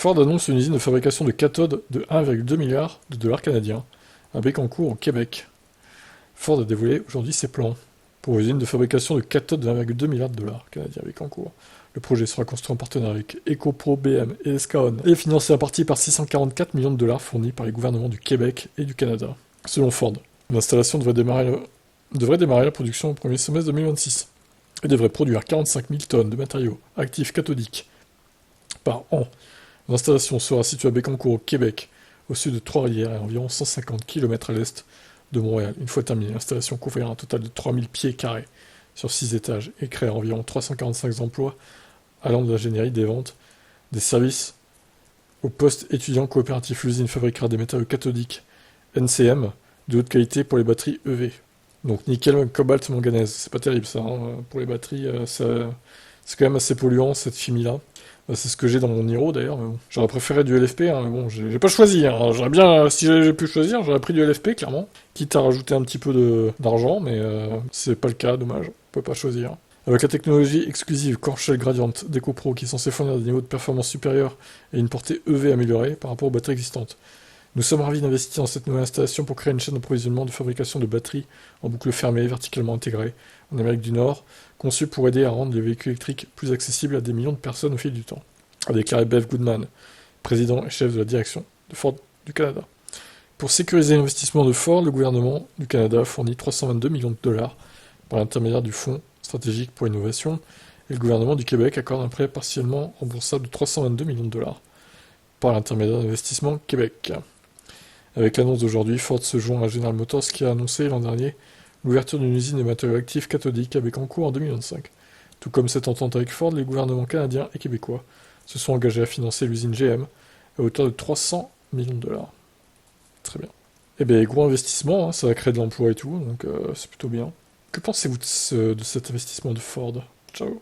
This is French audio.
Ford annonce une usine de fabrication de cathodes de 1,2 milliard de dollars canadiens à Bécancour, au Québec. Ford a dévoilé aujourd'hui ses plans pour une usine de fabrication de cathodes de 1,2 milliard de dollars canadiens à Bécancour. Le projet sera construit en partenariat avec EcoPro, BM et Escaon et est financé à partie par 644 millions de dollars fournis par les gouvernements du Québec et du Canada. Selon Ford, l'installation devrait démarrer la production au premier semestre 2026 et devrait produire 45 000 tonnes de matériaux actifs cathodiques par an. L'installation sera située à Bécancour, au Québec, au sud de Trois-Rivières et à environ 150 km à l'est de Montréal. Une fois terminée, l'installation couvrira un total de 3000 pieds carrés sur 6 étages et créera environ 345 emplois allant de l'ingénierie, des ventes, des services au poste étudiant coopératif. L'usine fabriquera des matériaux cathodiques NCM de haute qualité pour les batteries EV. Donc nickel, cobalt, manganèse. C'est pas terrible ça, hein. Pour les batteries, c'est quand même assez polluant cette chimie-là. C'est ce que j'ai dans mon Niro d'ailleurs, mais bon. J'aurais préféré du LFP, hein, mais bon, j'ai pas choisi. Hein. J'aurais bien, si j'avais pu choisir, j'aurais pris du LFP, clairement. Quitte à rajouter un petit peu d'argent, mais c'est pas le cas, dommage. On peut pas choisir. Avec la technologie exclusive Core Shell Gradient d'EcoPro qui est censée fournir des niveaux de performance supérieurs et une portée EV améliorée par rapport aux batteries existantes. Nous sommes ravis d'investir dans cette nouvelle installation pour créer une chaîne d'approvisionnement de fabrication de batteries en boucle fermée, verticalement intégrée, en Amérique du Nord, conçue pour aider à rendre les véhicules électriques plus accessibles à des millions de personnes au fil du temps, a déclaré Bev Goodman, président et chef de la direction de Ford du Canada. Pour sécuriser l'investissement de Ford, le gouvernement du Canada fournit 322 millions de dollars par l'intermédiaire du Fonds stratégique pour l'innovation, et le gouvernement du Québec accorde un prêt partiellement remboursable de 322 millions de dollars par l'intermédiaire d'Investissement Québec. Avec l'annonce d'aujourd'hui, Ford se joint à General Motors qui a annoncé l'an dernier l'ouverture d'une usine de matériaux actifs cathodiques à Bécancour en 2025. Tout comme cette entente avec Ford, les gouvernements canadiens et québécois se sont engagés à financer l'usine GM à hauteur de 300 millions de dollars. Très bien. Eh bien, gros investissement, hein, ça va créer de l'emploi et tout, donc c'est plutôt bien. Que pensez-vous de cet investissement de Ford? Ciao.